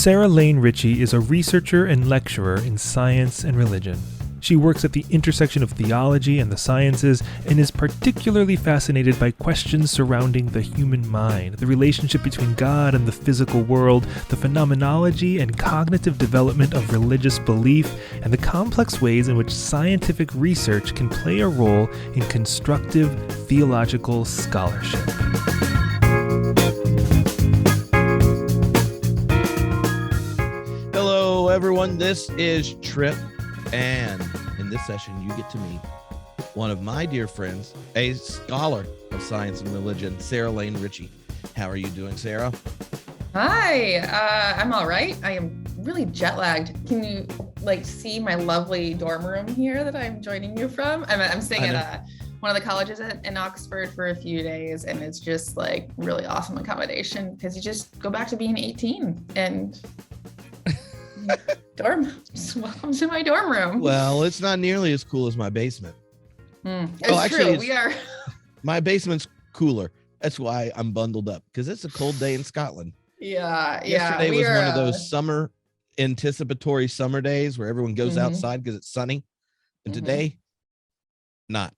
SarahLaneRitchie is a researcher and lecturer in science and religion. She works at the intersection of theology and the sciences and is particularly fascinated by questions surrounding the human mind, the relationship between God and the physical world, the phenomenology and cognitive development of religious belief, and the complex ways in which scientific research can play a role in constructive theological scholarship. Hello, everyone. This is Trip. And in this session, you get to meet one of my dear friends, a scholar of science and religion, SarahLaneRitchie. How are you doing, Sarah? Hi, I'm all right. I am really jet lagged. Can you see my lovely dorm room here that I'm joining you from? I'm staying at one of the colleges in Oxford for a few days, and it's just really awesome accommodation because you just go back to being 18 and welcome to my dorm room. Well, it's not nearly as cool as my basement. True. We are. My basement's cooler. That's why I'm bundled up, because it's a cold day in Scotland. Yesterday was one of those summer anticipatory summer days where everyone goes outside because it's sunny, and today, not.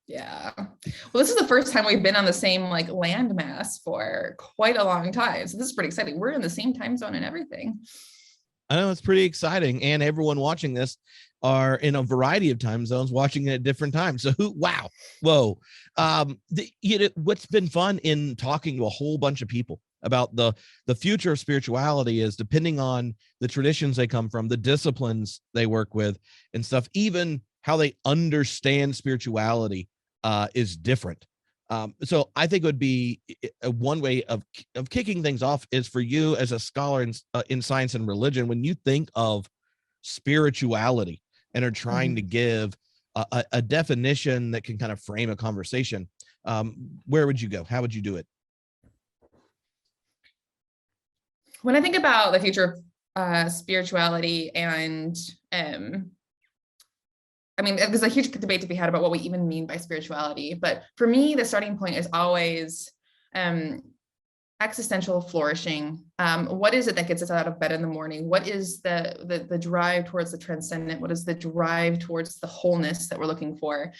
Yeah. Well, this is the first time we've been on the same landmass for quite a long time, so this is pretty exciting. We're in the same time zone and everything. I know, it's pretty exciting, and everyone watching this are in a variety of time zones watching it at different times. So whoa. What's been fun in talking to a whole bunch of people about the future of spirituality is, depending on the traditions they come from, the disciplines they work with and stuff, even how they understand spirituality is different. So I think it would be one way of kicking things off is for you as a scholar in science and religion. When you think of spirituality and are trying to give a definition that can kind of frame a conversation, where would you go? How would you do it? When I think about the future of spirituality and there's a huge debate to be had about what we even mean by spirituality. But for me, the starting point is always existential flourishing. What is it that gets us out of bed in the morning? What is the drive towards the transcendent? What is the drive towards the wholeness that we're looking for?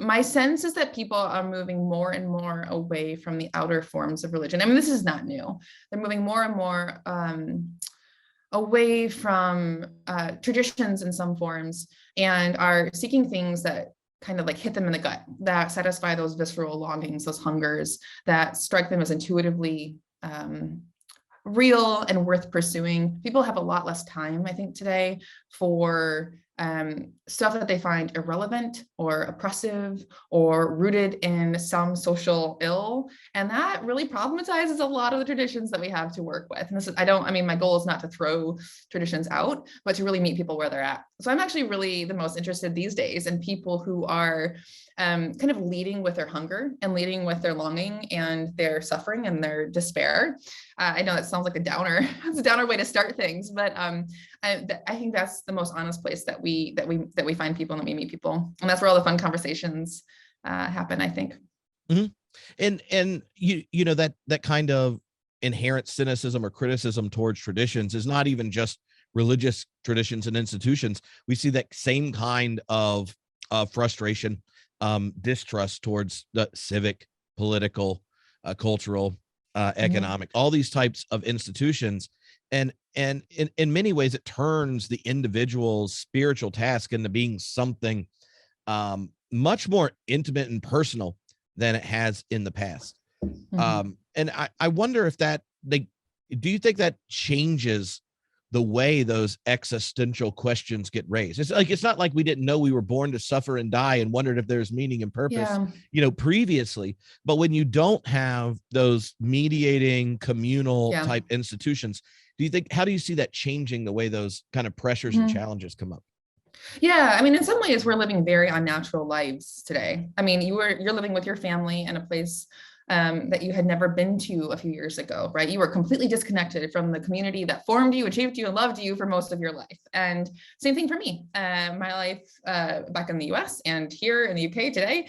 My sense is that people are moving more and more away from the outer forms of religion. This is not new. They're moving more and more away from traditions in some forms, and are seeking things that kind of hit them in the gut, that satisfy those visceral longings, those hungers, that strike them as intuitively real and worth pursuing. People have a lot less time, I think, today for stuff that they find irrelevant or oppressive or rooted in some social ill. And that really problematizes a lot of the traditions that we have to work with. And my goal is not to throw traditions out, but to really meet people where they're at. So I'm actually really the most interested these days in people who are kind of leading with their hunger and leading with their longing and their suffering and their despair. I know that sounds like a downer. It's a downer way to start things, but I think that's the most honest place that we find people and that we meet people, and that's where all the fun conversations happen, I think. And you know that kind of inherent cynicism or criticism towards traditions is not even just religious traditions and institutions. We see that same kind of frustration, distrust towards the civic, political, cultural, economic, all these types of institutions. And in many ways, it turns the individual's spiritual task into being something much more intimate and personal than it has in the past. And I wonder if do you think that changes the way those existential questions get raised? It's not like we didn't know we were born to suffer and die and wondered if there's meaning and purpose, previously. But when you don't have those mediating communal type institutions, how do you see that changing the way those kind of pressures and challenges come up? Yeah, in some ways, we're living very unnatural lives today. You're living with your family in a place that you had never been to a few years ago, right? You were completely disconnected from the community that formed you and shaped you and loved you for most of your life. And same thing for me. My life back in the US and here in the UK today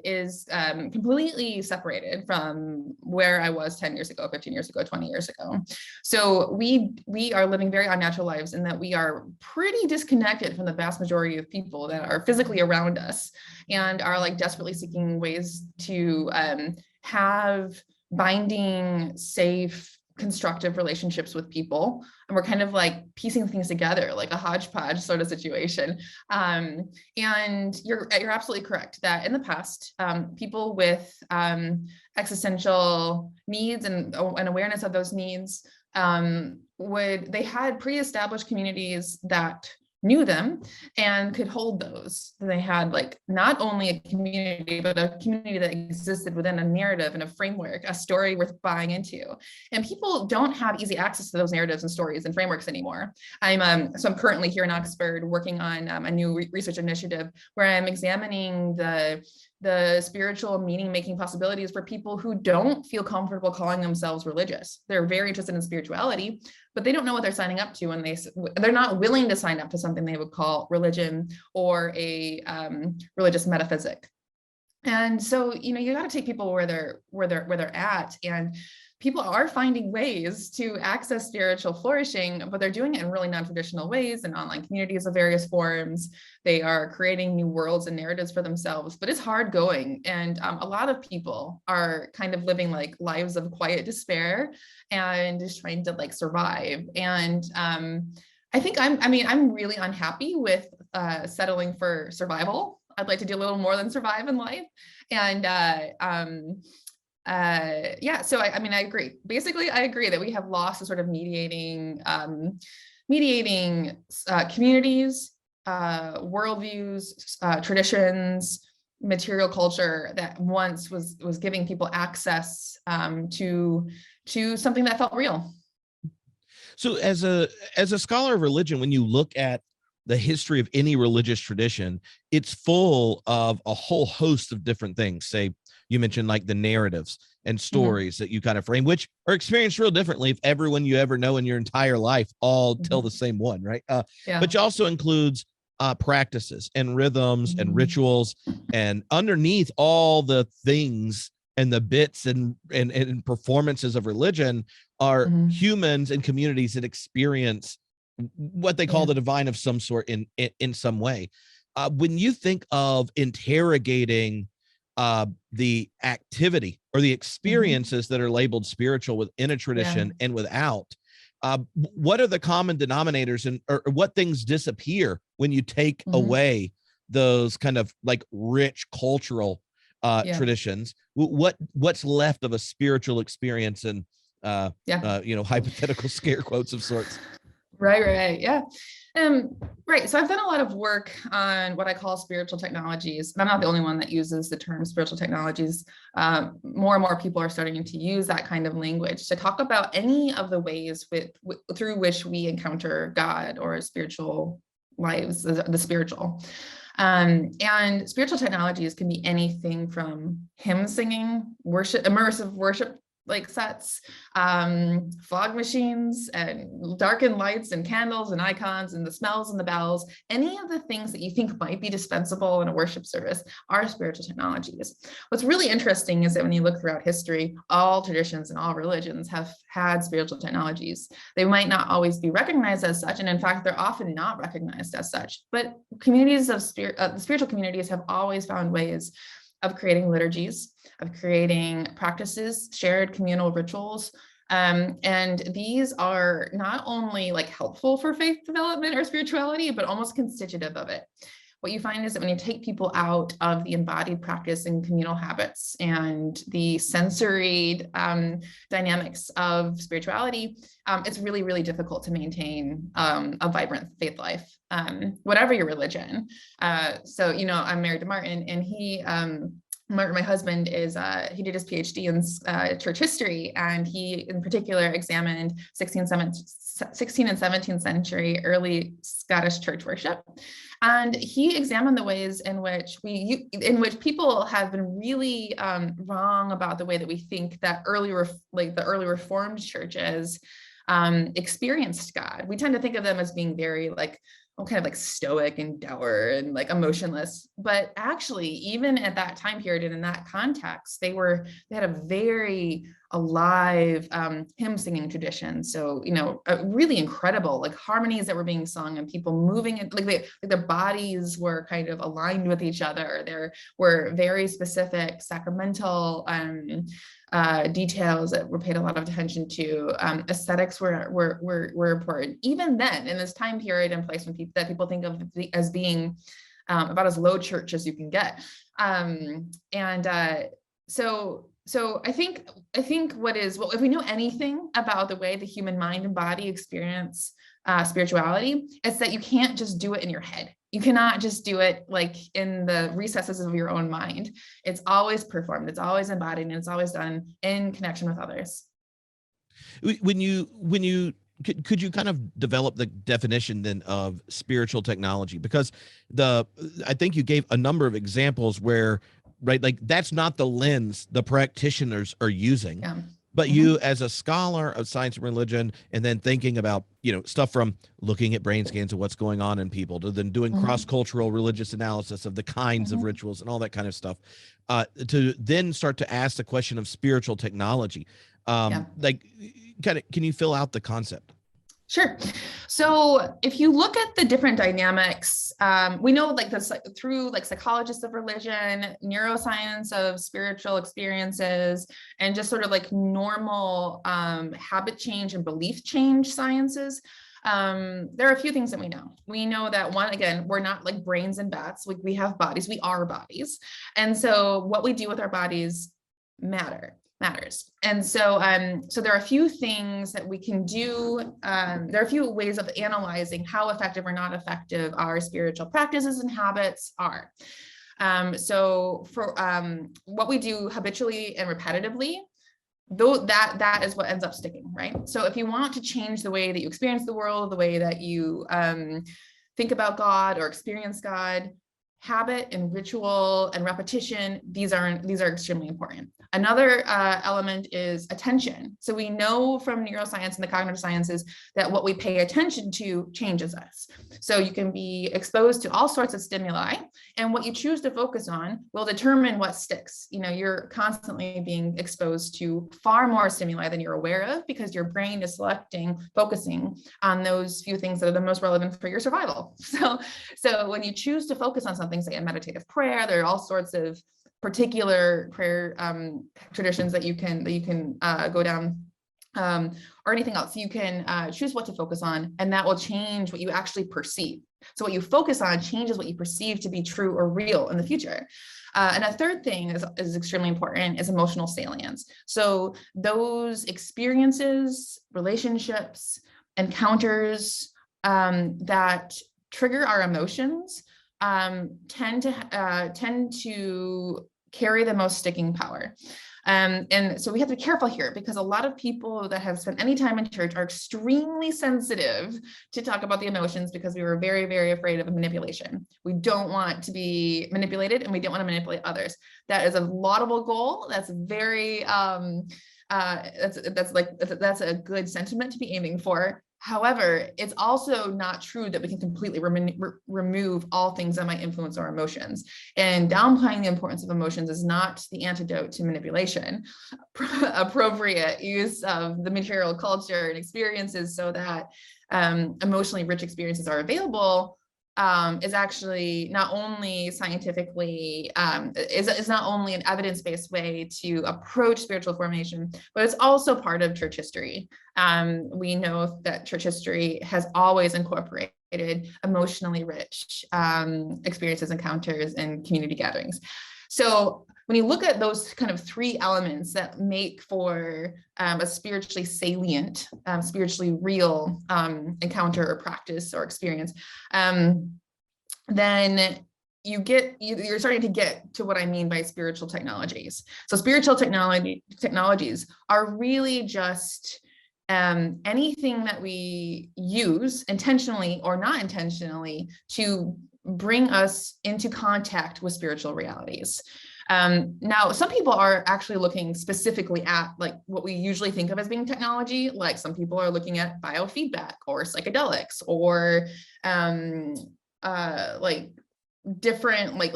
is completely separated from where I was 10 years ago, 15 years ago, 20 years ago. So we are living very unnatural lives in that we are pretty disconnected from the vast majority of people that are physically around us and are like desperately seeking ways to have binding, safe, constructive relationships with people. And we're kind of like piecing things together, like a hodgepodge sort of situation. And you're absolutely correct that in the past, people with existential needs and awareness of those needs they had pre-established communities that knew them and could hold those. They had like not only a community, but a community that existed within a narrative and a framework, a story worth buying into. And people don't have easy access to those narratives and stories and frameworks anymore. I'm currently here in Oxford working on a new research initiative where I'm examining the spiritual meaning-making possibilities for people who don't feel comfortable calling themselves religious. They're very interested in spirituality, but they don't know what they're signing up to when they're not willing to sign up to something they would call religion or a religious metaphysic. And so, you got to take people where they're at, and people are finding ways to access spiritual flourishing, but they're doing it in really non-traditional ways in online communities of various forms. They are creating new worlds and narratives for themselves, but it's hard going. And a lot of people are kind of living like lives of quiet despair and just trying to like survive. And I think I'm really unhappy with settling for survival. I'd like to do a little more than survive in life. And so I agree. Basically, I agree that we have lost a sort of mediating communities, worldviews, traditions, material culture that once was giving people access to something that felt real. So as a scholar of religion, when you look at the history of any religious tradition, it's full of a whole host of different things. Say, you mentioned like the narratives and stories that you kind of frame, which are experienced real differently if everyone you ever know in your entire life all tell the same one, right? But it also includes practices and rhythms and rituals, and underneath all the things and the bits and performances of religion are humans and communities that experience what they call the divine of some sort in some way. When you think of interrogating the activity or the experiences that are labeled spiritual within a tradition and without, what are the common denominators or what things disappear when you take away those kind of like rich cultural traditions? What's left of a spiritual experience and hypothetical scare quotes of sorts? Right. Yeah. Right. So I've done a lot of work on what I call spiritual technologies. And I'm not the only one that uses the term spiritual technologies. More and more people are starting to use that kind of language to talk about any of the ways through which we encounter God or spiritual lives, the spiritual. And spiritual technologies can be anything from hymn singing, worship, immersive worship like sets, fog machines and darkened lights and candles and icons and the smells and the bells. Any of the things that you think might be dispensable in a worship service are spiritual technologies. What's really interesting is that when you look throughout history, all traditions and all religions have had spiritual technologies. They might not always be recognized as such, and in fact, they're often not recognized as such, but communities of the spiritual communities have always found ways of creating liturgies, of creating practices, shared communal rituals. And these are not only like helpful for faith development or spirituality, but almost constitutive of it. What you find is that when you take people out of the embodied practice and communal habits and the sensory dynamics of spirituality, it's really, really difficult to maintain a vibrant faith life, whatever your religion. I'm married to Martin, and he my husband is, he did his PhD in church history, and he in particular examined 16th and 17th century early Scottish church worship. And he examined the ways in which people have been really wrong about the way that we think that the early Reformed churches experienced God. We tend to think of them as being very kind of like stoic and dour and like emotionless, but actually even at that time period and in that context, they had a very alive hymn singing tradition. So, really incredible, like harmonies that were being sung and people moving it, like their bodies were kind of aligned with each other. There were very specific sacramental details that were paid a lot of attention to. Aesthetics were important. Even then, in this time period and place when people think of as being about as low church as you can get. So I think if we know anything about the way the human mind and body experience spirituality, it's that you can't just do it in your head. You cannot just do it like in the recesses of your own mind. It's always performed, it's always embodied, and it's always done in connection with others. When you could you kind of develop the definition then of spiritual technology? Because I think you gave a number of examples where, right, like that's not the lens the practitioners are using. Yeah. But you, as a scholar of science and religion, and then thinking about, stuff from looking at brain scans of what's going on in people to then doing cross-cultural religious analysis of the kinds of rituals and all that kind of stuff, to then start to ask the question of spiritual technology. Like, can you fill out the concept? Sure. So if you look at the different dynamics, we know through psychologists of religion, neuroscience of spiritual experiences, and just sort of like normal habit change and belief change sciences, there are a few things that we know. We know that one, again, we're not like brains and bats. We have bodies, we are bodies. And so what we do with our bodies matters. And so there are a few things that we can do. There are a few ways of analyzing how effective or not effective our spiritual practices and habits are. So for what we do habitually and repetitively, though that is what ends up sticking, right? So if you want to change the way that you experience the world, the way that you think about God or experience God, habit and ritual and repetition, these are extremely important. Another element is attention. So we know from neuroscience and the cognitive sciences that what we pay attention to changes us. So you can be exposed to all sorts of stimuli, and what you choose to focus on will determine what sticks. You're constantly being exposed to far more stimuli than you're aware of because your brain is focusing on those few things that are the most relevant for your survival. So when you choose to focus on something, say a meditative prayer, there are all sorts of particular prayer traditions that you can go down, or anything else. You can choose what to focus on, and that will change what you actually perceive. So what you focus on changes what you perceive to be true or real in the future. And a third thing is extremely important is emotional salience. So those experiences, relationships, encounters that trigger our emotions tend to carry the most sticking power. And so we have to be careful here because a lot of people that have spent any time in church are extremely sensitive to talk about the emotions because we were very, very afraid of manipulation. We don't want to be manipulated and we don't want to manipulate others. That is a laudable goal. That's very, that's a good sentiment to be aiming for. However, it's also not true that we can completely remove all things that might influence our emotions. And downplaying the importance of emotions is not the antidote to manipulation. Appropriate use of the material culture and experiences so that emotionally rich experiences are available is actually not only scientifically, is not only an evidence-based way to approach spiritual formation, but it's also part of church history. We know that church history has always incorporated emotionally rich experiences, encounters, and community gatherings. So when you look at those kind of three elements that make for a spiritually salient, spiritually real encounter or practice or experience, then you're starting to get to what I mean by spiritual technologies. So spiritual technologies are really just anything that we use intentionally or not intentionally to bring us into contact with spiritual realities. Now, some people are actually looking specifically at like what we usually think of as being technology. Like some people are looking at biofeedback or psychedelics or like different like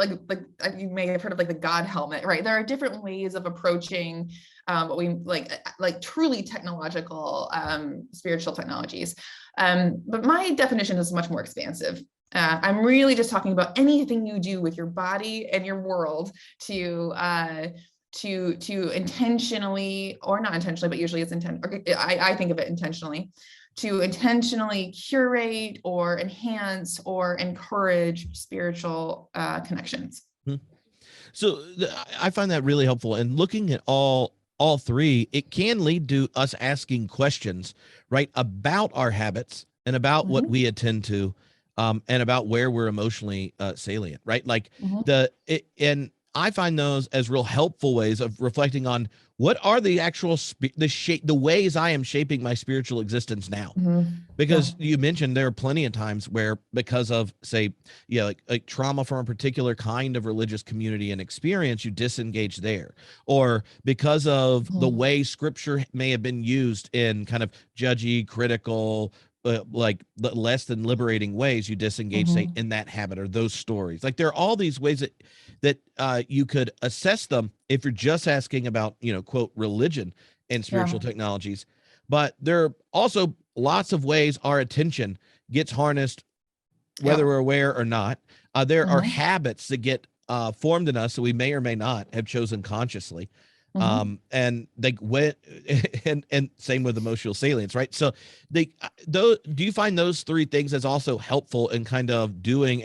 you may have heard of like the God helmet, right? There are different ways of approaching what we like truly technological spiritual technologies. But my definition is much more expansive. I'm really just talking about anything you do with your body and your world to intentionally or not intentionally, but usually it's I think of it intentionally, to intentionally curate or enhance or encourage spiritual connections. So I find that really helpful. And looking at all three, it can lead to us asking questions, right, about our habits and about what we attend to, and about where we're emotionally salient, right? Like and I find those as real helpful ways of reflecting on what are the actual the ways I am shaping my spiritual existence now. Because you mentioned there are plenty of times where, because of, say, like trauma from a particular kind of religious community and experience, you disengage there, or because of the way scripture may have been used in kind of judgy, critical, like less than liberating ways, you disengage, say, in that habit or those stories. Like there are all these ways that you could assess them if you're just asking about, quote, religion and spiritual technologies. But there are also lots of ways our attention gets harnessed, whether we're aware or not. There are habits that get formed in us that we may or may not have chosen consciously. And they went, and same with emotional salience, right? So do you find those three things as also helpful in kind of doing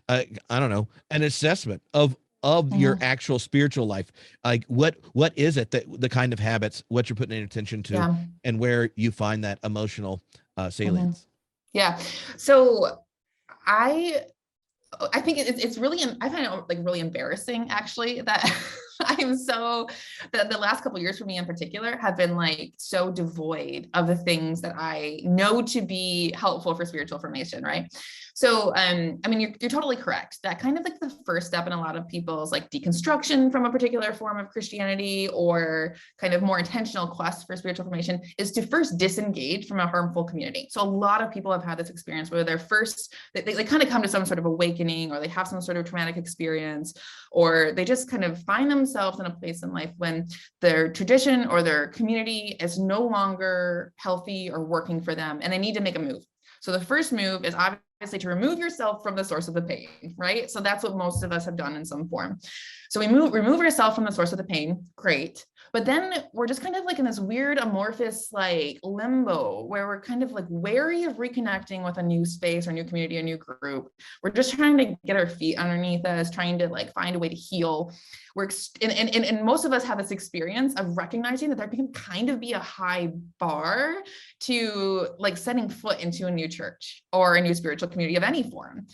I don't know, an assessment of your actual spiritual life? Like what is it that the kind of habits, what you're putting attention to, and where you find that emotional salience? Yeah. So I think it's really, I find it like really embarrassing actually that the last couple of years for me in particular have been like so devoid of the things that I know to be helpful for spiritual formation, right? So, I mean, you're totally correct. That kind of like the first step in a lot of people's like deconstruction from a particular form of Christianity or kind of more intentional quest for spiritual formation is to first disengage from a harmful community. So a lot of people have had this experience where they're first, they kind of come to some sort of awakening, or they have some sort of traumatic experience, or they just kind of find themselves in a place in life when their tradition or their community is no longer healthy or working for them, and they need to make a move. So the first move is obviously to remove yourself from the source of the pain, right? So that's what most of us have done in some form. So we remove ourselves from the source of the pain, great. But then we're just kind of like in this weird amorphous like limbo where we're kind of like wary of reconnecting with a new space or new community, a new group. We're just trying to get our feet underneath us, trying to like find a way to heal. And most of us have this experience of recognizing that there can kind of be a high bar to like setting foot into a new church or a new spiritual community of any form.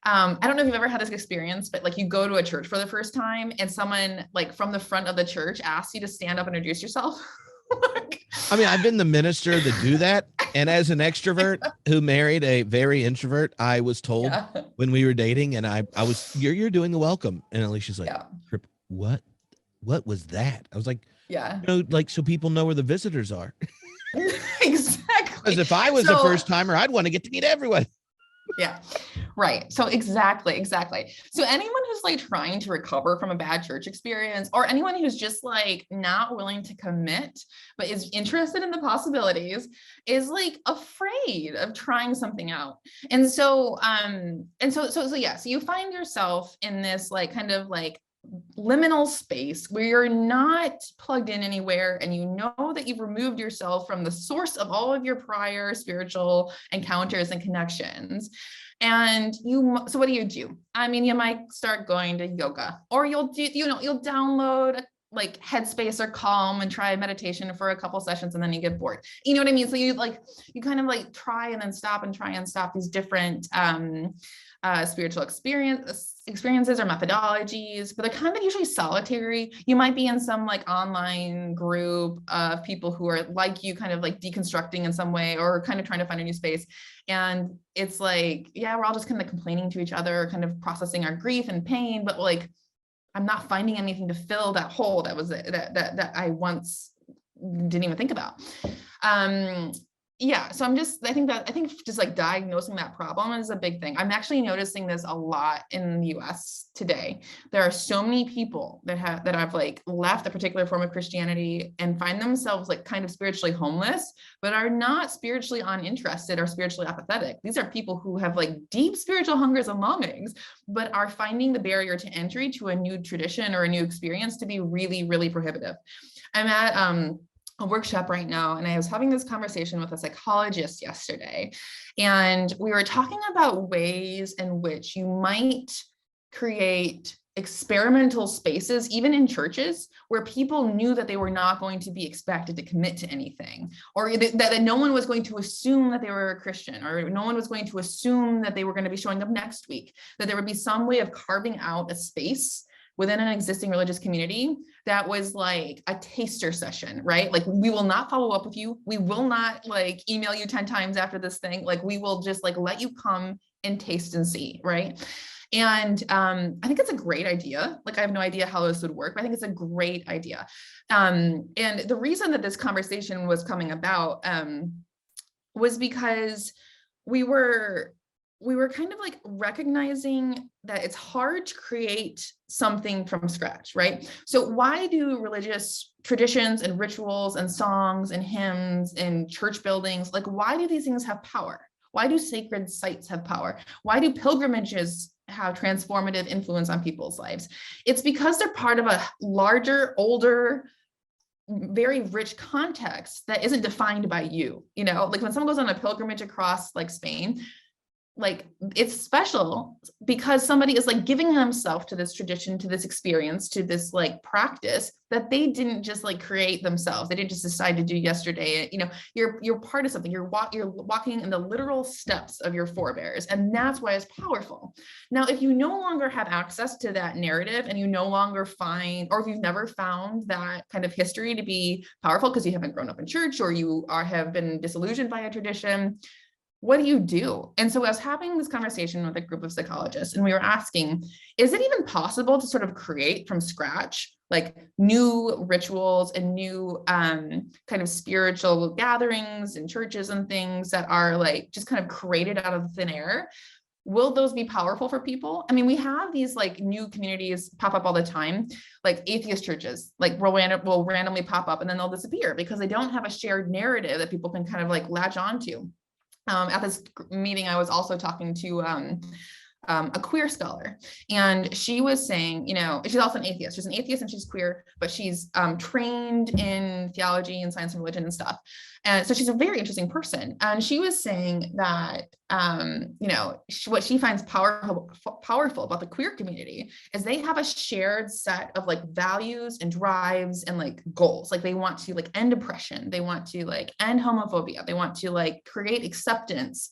I don't know if you've ever had this experience, but like you go to a church for the first time and someone like from the front of the church asks you to stand up and introduce yourself. I mean, I've been the minister to do that. And as an extrovert who married a very introvert, I was told when we were dating, and I was, you're doing the welcome. And Alicia's like, what was that? I was like, like, so people know where the visitors are. Exactly. Because if I was a first timer, I'd want to get to meet everyone. Yeah, right. So exactly. So anyone who's like trying to recover from a bad church experience, or anyone who's just like not willing to commit, but is interested in the possibilities, is like afraid of trying something out. And so, so you find yourself in this like kind of like liminal space where you're not plugged in anywhere, and you know that you've removed yourself from the source of all of your prior spiritual encounters and connections. And so what do? I mean, you might start going to yoga, or you'll download like Headspace or Calm and try meditation for a couple sessions, and then you get bored. You know what I mean? So you kind of like try and then stop and try and stop these different spiritual experience experiences or methodologies, but they're kind of usually solitary. You might be in some like online group of people who are like you, kind of like deconstructing in some way or kind of trying to find a new space. And it's like, yeah, we're all just kind of complaining to each other, kind of processing our grief and pain, but like, I'm not finding anything to fill that hole that I once didn't even think about. Yeah, so I think just like diagnosing that problem is a big thing. I'm actually noticing this a lot in the US today. There are so many people that have like left a particular form of Christianity and find themselves like kind of spiritually homeless, but are not spiritually uninterested or spiritually apathetic. These are people who have like deep spiritual hungers and longings, but are finding the barrier to entry to a new tradition or a new experience to be really, really prohibitive. I'm at a workshop right now, and I was having this conversation with a psychologist yesterday, and we were talking about ways in which you might create experimental spaces, even in churches, where people knew that they were not going to be expected to commit to anything, or that no one was going to assume that they were a Christian, or no one was going to assume that they were going to be showing up next week, that there would be some way of carving out a space within an existing religious community that was like a taster session, right? Like, we will not follow up with you. We will not like email you 10 times after this thing. Like, we will just like let you come and taste and see, right? And I think it's a great idea. Like, I have no idea how this would work, but I think it's a great idea. And the reason that this conversation was coming about was because we were kind of like recognizing that it's hard to create something from scratch, right? So why do religious traditions and rituals and songs and hymns and church buildings, like, why do these things have power? Why do sacred sites have power? Why do pilgrimages have transformative influence on people's lives? It's because they're part of a larger, older, very rich context that isn't defined by you. You know, like when someone goes on a pilgrimage across like Spain, like, it's special because somebody is like giving themselves to this tradition, to this experience, to this like practice that they didn't just like create themselves. They didn't just decide to do yesterday. You know, you're part of something. You're walking in the literal steps of your forebears, and that's why it's powerful. Now, if you no longer have access to that narrative, and you no longer find, or if you've never found that kind of history to be powerful because you haven't grown up in church, or you have been disillusioned by a tradition, what do you do? And so I was having this conversation with a group of psychologists, and we were asking, is it even possible to sort of create from scratch, like new rituals and new kind of spiritual gatherings and churches and things that are like just kind of created out of thin air? Will those be powerful for people? I mean, we have these like new communities pop up all the time, like atheist churches, like will randomly pop up and then they'll disappear because they don't have a shared narrative that people can kind of like latch onto. At this meeting, I was also talking to a queer scholar, and she was saying, you know, she's also an atheist. She's an atheist and she's queer, but she's trained in theology and science and religion and stuff. And so she's a very interesting person. And she was saying that, you know, what she finds powerful about the queer community is they have a shared set of like values and drives and like goals. Like, they want to like end oppression. They want to like end homophobia. They want to like create acceptance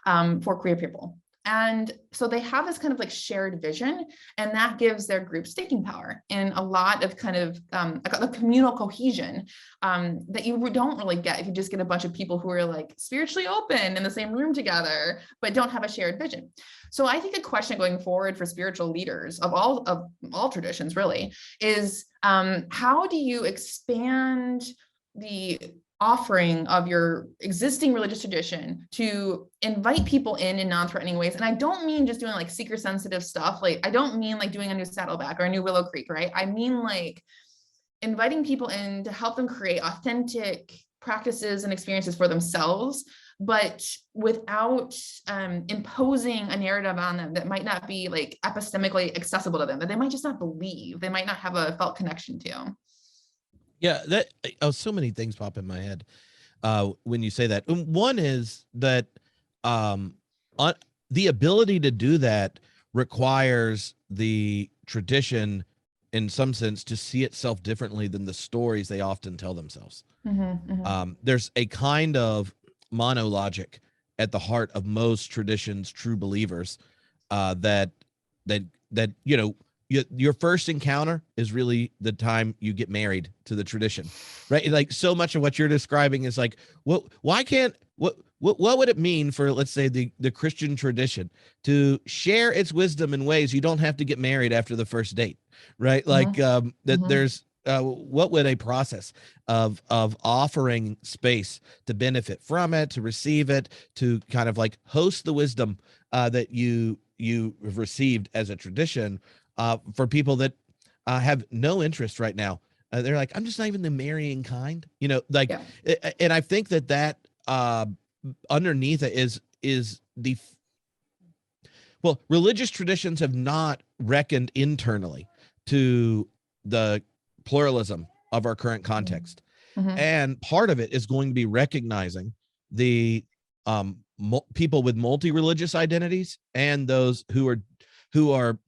for queer people. And so they have this kind of like shared vision, and that gives their group sticking power and a lot of kind of a communal cohesion that you don't really get if you just get a bunch of people who are like spiritually open in the same room together, but don't have a shared vision. So I think a question going forward for spiritual leaders of all traditions really is, how do you expand the offering of your existing religious tradition to invite people in non-threatening ways? And I don't mean just doing like seeker sensitive stuff. Like, I don't mean like doing a new Saddleback or a new Willow Creek, right? I mean like inviting people in to help them create authentic practices and experiences for themselves, but without imposing a narrative on them that might not be like epistemically accessible to them, that they might just not believe, they might not have a felt connection to. Yeah, that so many things pop in my head when you say that. One is that the ability to do that requires the tradition, in some sense, to see itself differently than the stories they often tell themselves. There's a kind of monologic at the heart of most traditions' true believers that that your first encounter is really the time you get married to the tradition, right? Like so much of what you're describing is like, what would it mean for, let's say, the Christian tradition to share its wisdom in ways you don't have to get married after the first date, right? Like that there's what would a process of offering space to benefit from it, to receive it, to kind of like host the wisdom that you have received as a tradition, for people that have no interest right now. They're like, I'm just not even the marrying kind, and I think that underneath it is religious traditions have not reckoned internally to the pluralism of our current context. And part of it is going to be recognizing the people with multi-religious identities and those who are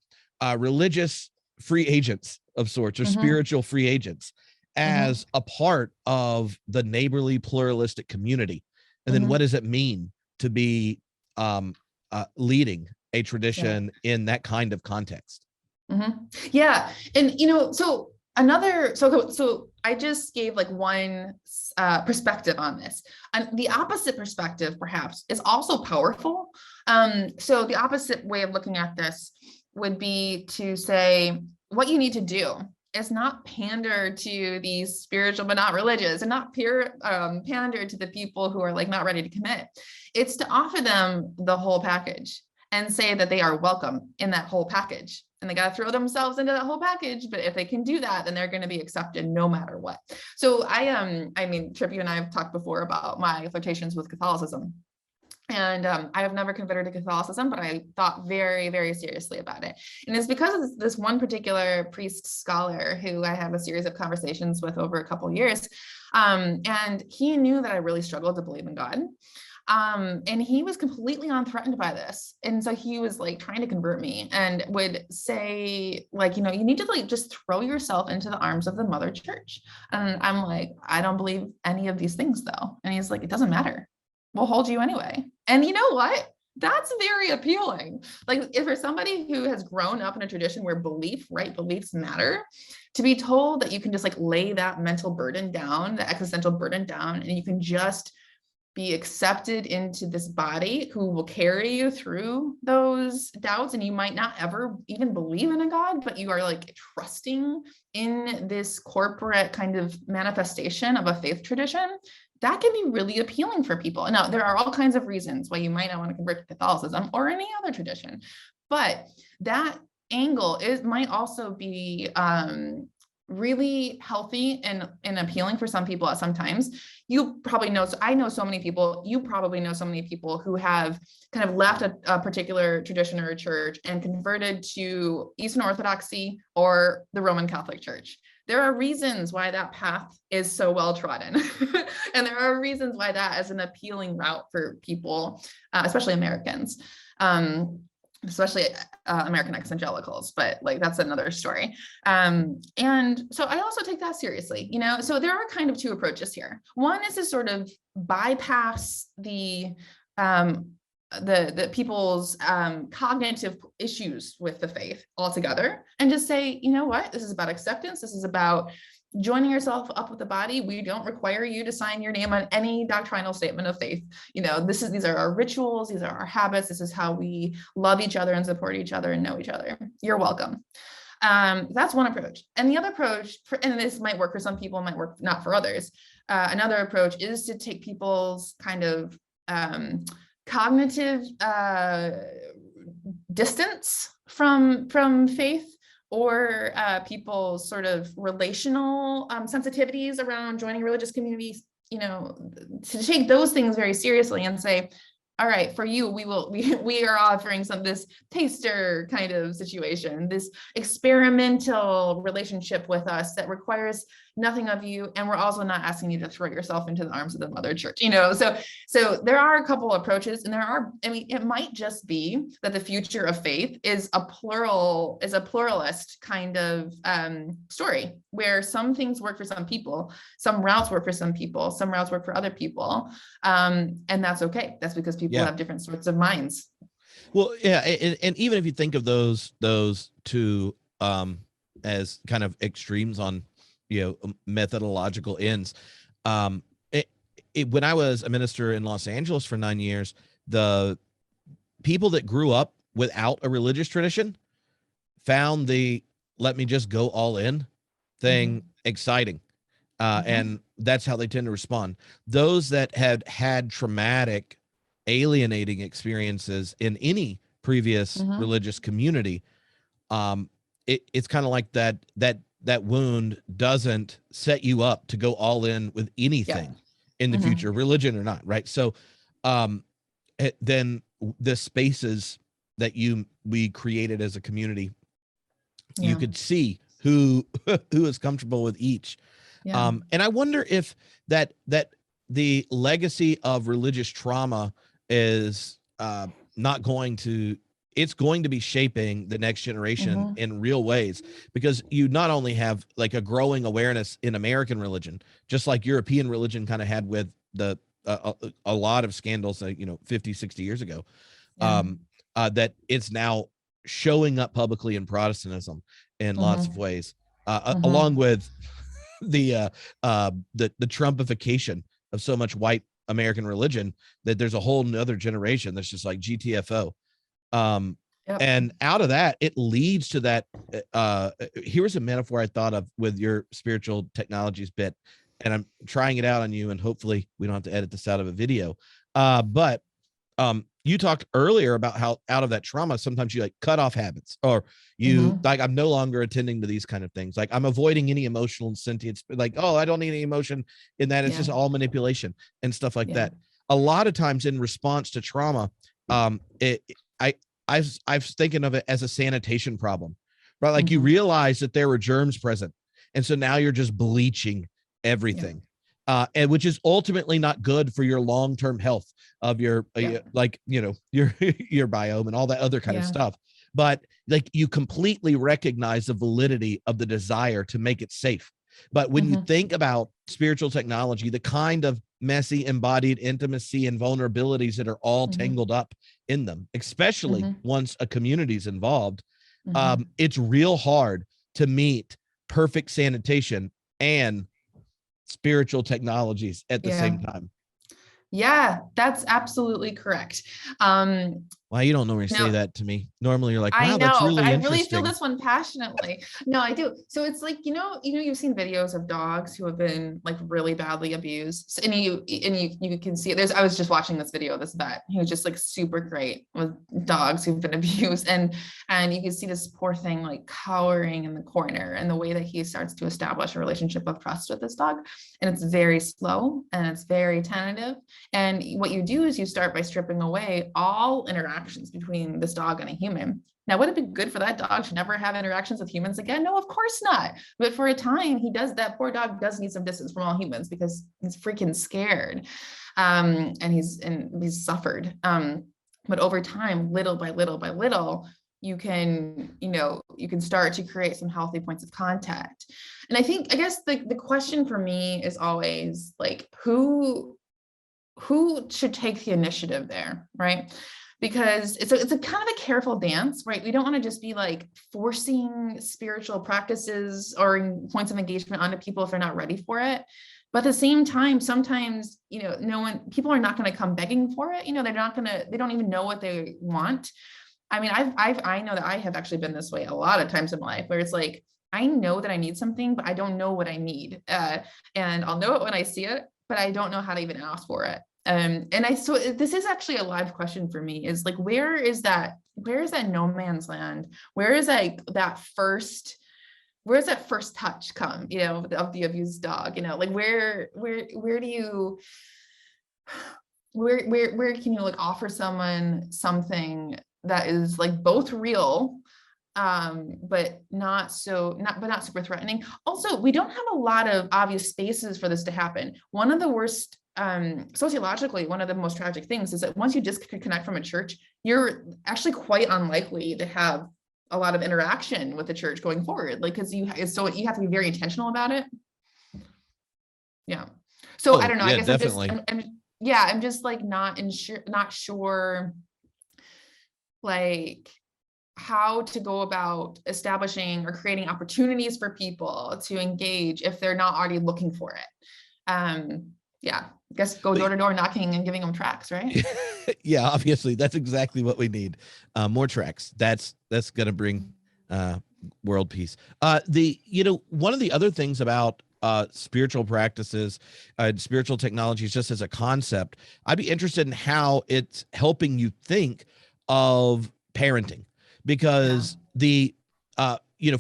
religious free agents of sorts, or spiritual free agents, as a part of the neighborly pluralistic community. And then what does it mean to be leading a tradition in that kind of context? Yeah. And, so I just gave like one perspective on this, and the opposite perspective perhaps is also powerful. So the opposite way of looking at this would be to say, what you need to do is not pander to these spiritual but not religious, and not pander to the people who are like not ready to commit. It's to offer them the whole package and say that they are welcome in that whole package. And they got to throw themselves into that whole package. But if they can do that, then they're going to be accepted no matter what. So Tripp, you and I have talked before about my flirtations with Catholicism. And I have never converted to Catholicism, but I thought very, very seriously about it. And it's because of this one particular priest scholar who I have a series of conversations with over a couple of years. And he knew that I really struggled to believe in God. And he was completely unthreatened by this. And so he was like trying to convert me and would say, like, you need to like just throw yourself into the arms of the Mother Church. And I'm like, I don't believe any of these things though. And he's like, it doesn't matter. We'll hold you anyway. And you know what? That's very appealing. Like, if for somebody who has grown up in a tradition where beliefs matter, to be told that you can just like lay that mental burden down, the existential burden down, and you can just be accepted into this body who will carry you through those doubts, and you might not ever even believe in a God, but you are like trusting in this corporate kind of manifestation of a faith tradition, that can be really appealing for people. Now, there are all kinds of reasons why you might not want to convert to Catholicism or any other tradition, but that angle might also be really healthy and appealing for some people at some times. You probably know, so I know so many people, you probably know so many people who have kind of left a particular tradition or a church and converted to Eastern Orthodoxy or the Roman Catholic Church. There are reasons why that path is so well trodden. And there are reasons why that is an appealing route for people, especially Americans, especially American ex-evangelicals, but like that's another story. And so I also take that seriously, so there are kind of two approaches here. One is to sort of bypass the people's cognitive issues with the faith altogether and just say, you know what, this is about acceptance. This is about joining yourself up with the body. We don't require you to sign your name on any doctrinal statement of faith. These are our rituals. These are our habits. This is how we love each other and support each other and know each other. You're welcome. That's one approach. And the other approach, and this might work for some people, might work not for others. Another approach is to take people's kind of cognitive distance from faith, or people's sort of relational sensitivities around joining religious communities, to take those things very seriously and say, all right, for you, we are offering this taster kind of situation, this experimental relationship with us that requires nothing of you. And we're also not asking you to throw yourself into the arms of the Mother Church, so there are a couple approaches, and it might just be that the future of faith is a pluralist kind of story, where some things work for some people, some routes work for some people, some routes work for other people. And that's okay. That's because people have different sorts of minds. Well, yeah, and even if you think of those two as kind of extremes on, methodological ends, um, when I was a minister in Los Angeles for 9 years, the people that grew up without a religious tradition found the "let me just go all in" thing exciting. And that's how they tend to respond. Those that had traumatic, alienating experiences in any previous religious community, it's kind of like that wound doesn't set you up to go all in with anything in the future, religion or not, right? So then the spaces that we created as a community, you could see who is comfortable with each. And I wonder if that the legacy of religious trauma is not going to, it's going to be shaping the next generation in real ways, because you not only have like a growing awareness in American religion, just like European religion kind of had with the a lot of scandals, 50, 60 years ago, that it's now showing up publicly in Protestantism in lots of ways, along with the Trumpification of so much white American religion, that there's a whole nother generation that's just like GTFO. And out of that, it leads to that. Here's a metaphor I thought of with your spiritual technologies bit, and I'm trying it out on you, and hopefully we don't have to edit this out of a video. But you talked earlier about how out of that trauma, sometimes you like cut off habits, or you like, I'm no longer attending to these kind of things. Like, I'm avoiding any emotional sentience, like, oh, I don't need any emotion in that. It's just all manipulation and stuff like that. A lot of times in response to trauma, I was thinking of it as a sanitation problem, right? Like, you realize that there were germs present, and so now you're just bleaching everything. And which is ultimately not good for your long-term health of your your biome and all that other kind of stuff. But like, you completely recognize the validity of the desire to make it safe. But when you think about spiritual technology, the kind of messy embodied intimacy and vulnerabilities that are all tangled up in them, especially once a community is involved, it's real hard to meet perfect sanitation and spiritual technologies at the same time. Yeah, that's absolutely correct. Why you don't normally say that to me? Normally you're like, wow, I that's know, really but I interesting. really feel this one passionately. No, I do. So it's like, you've seen videos of dogs who have been like really badly abused, and you can see it. I was just watching this video of this vet who was just like super great with dogs who've been abused, and you can see this poor thing like cowering in the corner, and the way that he starts to establish a relationship of trust with this dog, and it's very slow and it's very tentative. And what you do is you start by stripping away all interactions between this dog and a human. Now, would it be good for that dog to never have interactions with humans again? No, of course not. But for a time, that poor dog does need some distance from all humans because he's freaking scared. And he's suffered. But over time, little by little by little, you can start to create some healthy points of contact. And I guess the question for me is always like, who should take the initiative there, right? Because it's a kind of a careful dance, right? We don't want to just be like forcing spiritual practices or points of engagement onto people if they're not ready for it. But at the same time, sometimes, people are not going to come begging for it. They don't even know what they want. I mean, I know that I have actually been this way a lot of times in my life, where it's like, I know that I need something, but I don't know what I need. And I'll know it when I see it, but I don't know how to even ask for it. So this is actually a live question for me, is like, where is that no man's land? Where is that first touch come, of the abused dog, like where can you like offer someone something that is like both real, but not super threatening. Also, we don't have a lot of obvious spaces for this to happen. One of the worst, sociologically, one of the most tragic things is that once you disconnect from a church, you're actually quite unlikely to have a lot of interaction with the church going forward. Like, because you have to be very intentional about it. Yeah. So I don't know. Yeah, I guess definitely. I'm just like not sure. like how to go about establishing or creating opportunities for people to engage if they're not already looking for it. Yeah, I guess go door to door knocking and giving them tracts, right? Yeah, obviously that's exactly what we need. More tracks. That's gonna bring world peace. One of the other things about spiritual practices, spiritual technologies, just as a concept, I'd be interested in how it's helping you think of parenting, because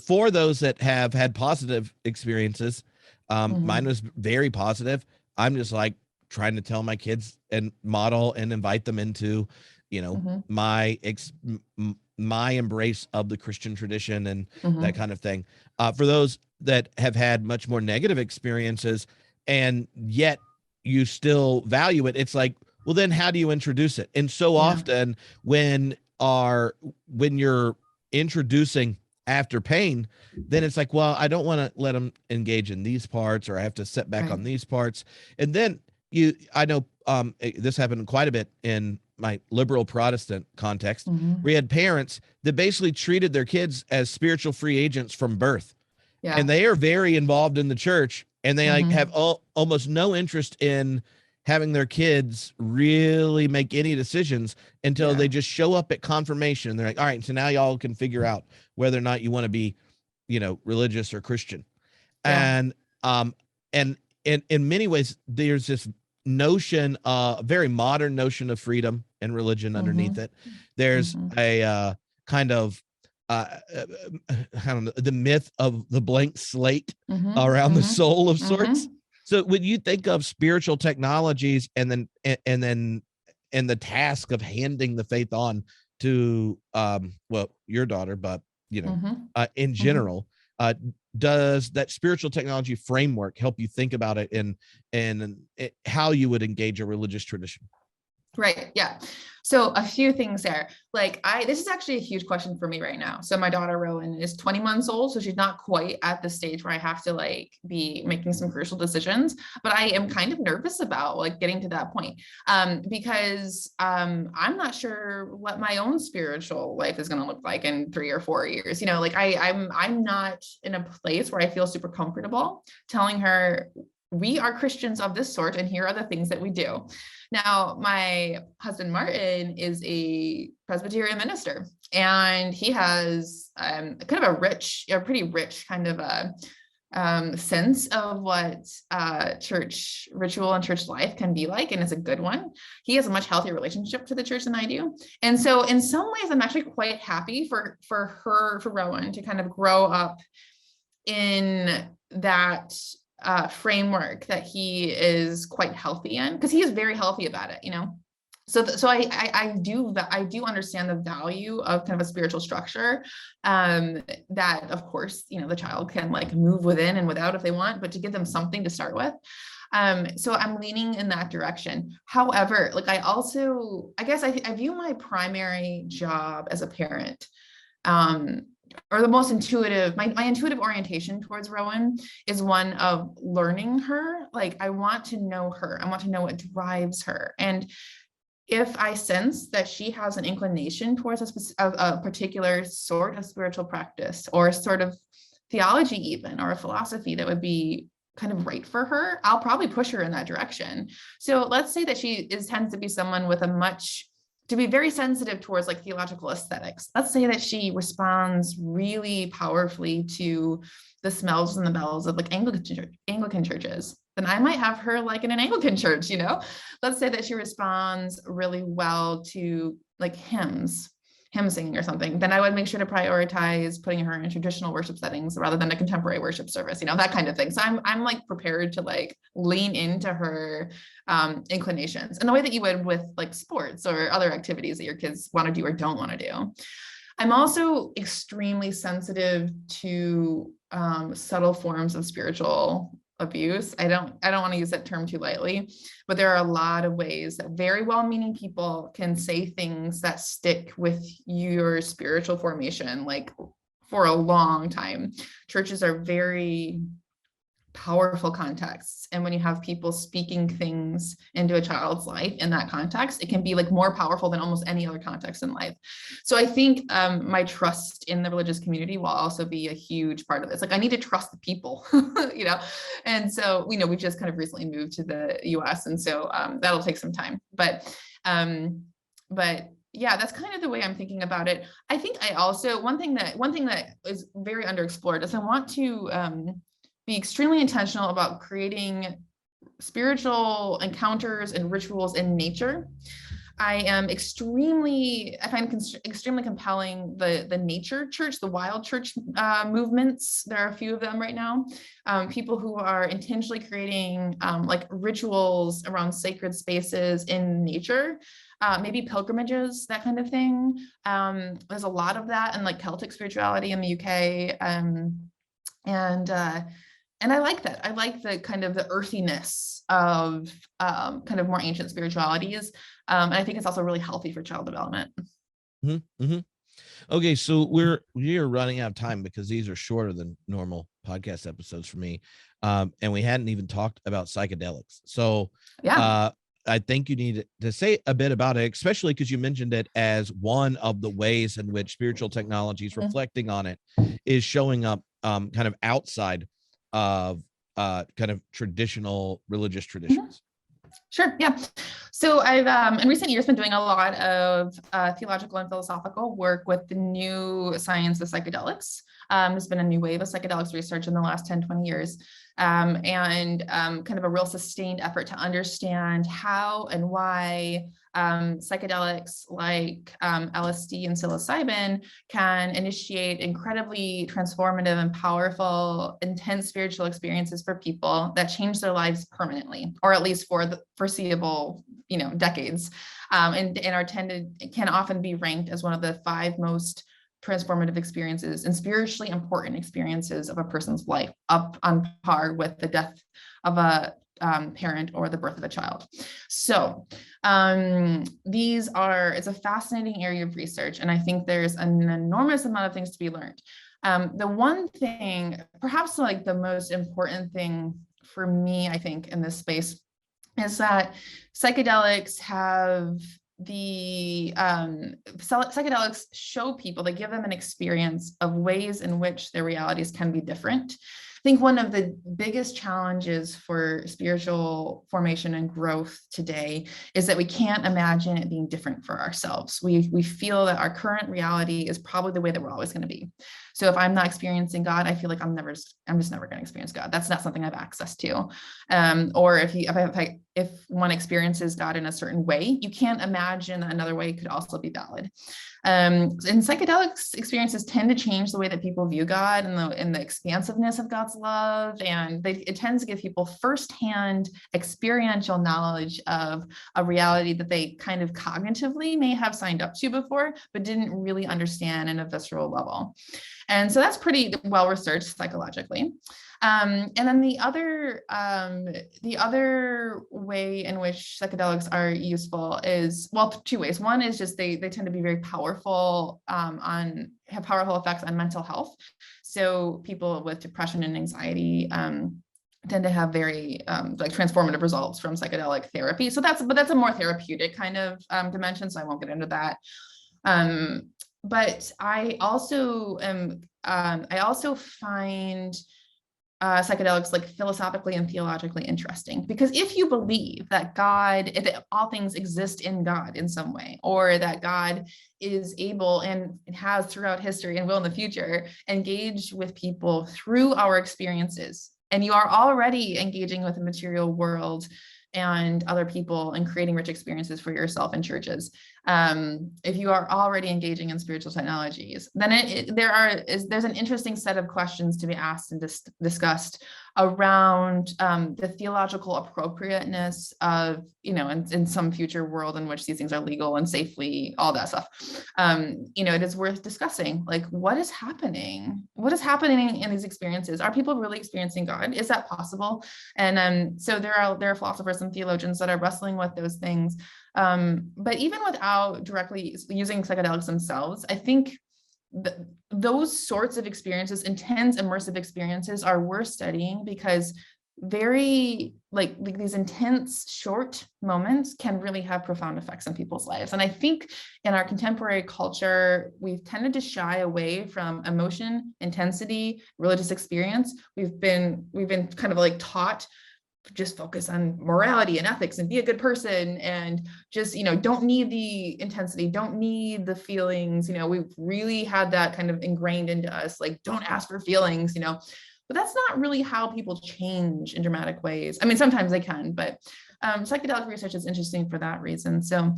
for those that have had positive experiences, mine was very positive. I'm just like trying to tell my kids and model and invite them into, my embrace of the Christian tradition and that kind of thing. For those that have had much more negative experiences and yet you still value it, it's like, well, then how do you introduce it? And so often when you're introducing after pain, then it's like, well, I don't want to let them engage in these parts, or I have to set back on these parts. And then I know this happened quite a bit in my liberal Protestant context, where you had parents that basically treated their kids as spiritual free agents from birth. Yeah. And they are very involved in the church, and they have almost no interest in having their kids really make any decisions until they just show up at confirmation. And they're like, all right, so now y'all can figure out whether or not you want to be, religious or Christian. Yeah. And in many ways, there's this notion, a very modern notion of freedom and religion underneath it. There's a kind of, I don't know, the myth of the blank slate around the soul of sorts. So when you think of spiritual technologies and the task of handing the faith on to, your daughter, but in general, does that spiritual technology framework help you think about it and how you would engage a religious tradition? Right. Yeah. So a few things there. This is actually a huge question for me right now. So my daughter Rowan is 20 months old. So she's not quite at the stage where I have to be making some crucial decisions, but I am kind of nervous about getting to that point. Because I'm not sure what my own spiritual life is going to look like in 3 or 4 years. I'm not in a place where I feel super comfortable telling her, we are Christians of this sort, and here are the things that we do. Now, my husband, Martin, is a Presbyterian minister, and he has kind of a pretty rich kind of a sense of what church ritual and church life can be like, and it's a good one. He has a much healthier relationship to the church than I do. And so in some ways, I'm actually quite happy for Rowan to kind of grow up in that framework that he is quite healthy in, because he is very healthy about it, So I do understand the value of kind of a spiritual structure, that of course, the child can move within and without if they want, but to give them something to start with. So I'm leaning in that direction. However, I guess I view my primary job as a parent, or the most intuitive, my intuitive orientation towards Rowan is one of learning her. I want to know her. I want to know what drives her. And if I sense that she has an inclination towards a particular sort of spiritual practice, or a sort of theology even, or a philosophy that would be kind of right for her, I'll probably push her in that direction. So let's say that she tends to be someone with to be very sensitive towards theological aesthetics. Let's say that she responds really powerfully to the smells and the bells of Anglican churches. Then I might have her in an Anglican church, Let's say that she responds really well to hymn singing or something. Then I would make sure to prioritize putting her in traditional worship settings rather than a contemporary worship service, that kind of thing. So I'm prepared to lean into her inclinations in the way that you would with sports or other activities that your kids want to do or don't want to do. I'm also extremely sensitive to subtle forms of spiritual abuse. I don't want to use that term too lightly, but there are a lot of ways that very well-meaning people can say things that stick with your spiritual formation, for a long time. Churches are very powerful contexts. And when you have people speaking things into a child's life in that context, it can be like more powerful than almost any other context in life. So I think my trust in the religious community will also be a huge part of this. Like I need to trust the people, you know? And so, you know, we just kind of recently moved to the US. And so that'll take some time, but yeah, that's kind of the way I'm thinking about it. I think I also, one thing that is very underexplored is I want to be extremely intentional about creating spiritual encounters and rituals in nature. I find extremely compelling the nature church, the wild church movements. There are a few of them right now. People who are intentionally creating like rituals around sacred spaces in nature, maybe pilgrimages, that kind of thing. There's a lot of that in like Celtic spirituality in the UK. And I like that. I like the kind of the earthiness of kind of more ancient spiritualities. And I think it's also really healthy for child development. Mm-hmm, mm-hmm. Okay, so we are running out of time because these are shorter than normal podcast episodes for me. And we hadn't even talked about psychedelics. So yeah. I think you need to say a bit about it, especially because you mentioned it as one of the ways in which spiritual technologies reflecting on it is showing up kind of outside of kind of traditional religious traditions. Sure. Yeah. So I've in recent years been doing a lot of theological and philosophical work with the new science of psychedelics. There's been a new wave of psychedelics research in the last 10, 20 years. And kind of a real sustained effort to understand how and why psychedelics like LSD and psilocybin can initiate incredibly transformative and powerful, intense spiritual experiences for people that change their lives permanently, or at least for the foreseeable, you know, decades, and can often be ranked as one of the 5 most transformative experiences and spiritually important experiences of a person's life, up on par with the death of a parent or the birth of a child. So it's a fascinating area of research, and I think there's an enormous amount of things to be learned. The one thing, perhaps like the most important thing for me, I think, in this space is that psychedelics psychedelics show people, they give them an experience of ways in which their realities can be different. I think one of the biggest challenges for spiritual formation and growth today is that we can't imagine it being different for ourselves. We feel that our current reality is probably the way that we're always going to be. So if I'm not experiencing God, I feel like I'm just never going to experience God. That's not something I have access to. Or if one experiences God in a certain way, you can't imagine that another way could also be valid. And psychedelics experiences tend to change the way that people view God and the expansiveness of God's love. And it tends to give people firsthand experiential knowledge of a reality that they kind of cognitively may have signed up to before, but didn't really understand in a visceral level. And so that's pretty well researched psychologically. And then the other way in which psychedelics are useful is, well, 2 ways. One is just they tend to be very powerful, have powerful effects on mental health. So people with depression and anxiety tend to have very like transformative results from psychedelic therapy. So that's a more therapeutic kind of dimension. So I won't get into that. But I also find psychedelics like philosophically and theologically interesting, because if you believe that all things exist in God in some way, or that God is able and has throughout history and will in the future engage with people through our experiences, and you are already engaging with the material world and other people and creating rich experiences for yourself and churches. If you are already engaging in spiritual technologies, then there's an interesting set of questions to be asked and discussed around the theological appropriateness of, in some future world in which these things are legal and safely, all that stuff. It is worth discussing, like, what is happening? What is happening in these experiences? Are people really experiencing God? Is that possible? And so there are philosophers and theologians that are wrestling with those things. But even without directly using psychedelics themselves, I think those sorts of experiences, intense immersive experiences, are worth studying, because very like these intense short moments can really have profound effects on people's lives. And I think in our contemporary culture, we've tended to shy away from emotion, intensity, religious experience. We've been kind of like taught, just focus on morality and ethics and be a good person, and just, don't need the intensity, don't need the feelings. We've really had that kind of ingrained into us, like, don't ask for feelings, but that's not really how people change in dramatic ways. I mean, sometimes they can, but psychedelic research is interesting for that reason. So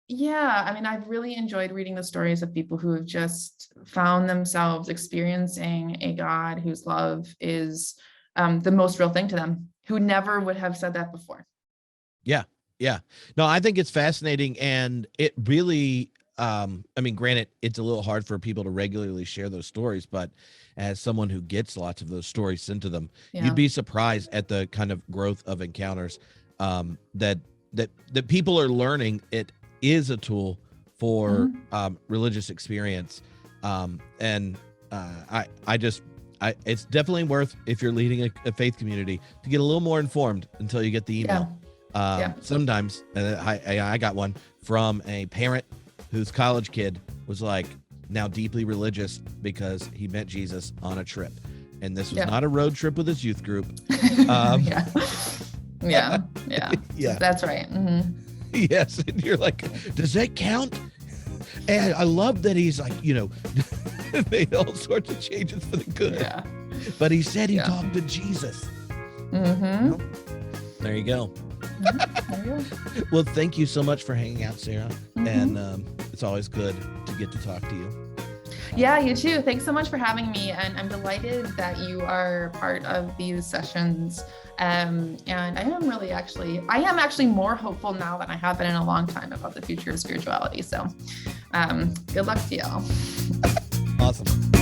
yeah, I mean, I've really enjoyed reading the stories of people who have just found themselves experiencing a God whose love is the most real thing to them, who never would have said that before. Yeah. No, I think it's fascinating, and it really, I mean, granted, it's a little hard for people to regularly share those stories, but as someone who gets lots of those stories sent to them, you'd be surprised at the kind of growth of encounters that people are learning. It is a tool for religious experience, and it's definitely worth, if you're leading a faith community, to get a little more informed until you get the email. Sometimes I got one from a parent whose college kid was like now deeply religious because he met Jesus on a trip, and this was not a road trip with his youth group. Yeah, that's right. Yes, and you're like, does that count? And I love that he's like, made all sorts of changes for the good. Yeah. But he said he talked to Jesus. Well, there you go. There you go. Well, thank you so much for hanging out, Sarah. And it's always good to get to talk to you. Yeah, you too. Thanks so much for having me. And I'm delighted that you are part of these sessions. And I am actually more hopeful now than I have been in a long time about the future of spirituality. So good luck to y'all. Awesome.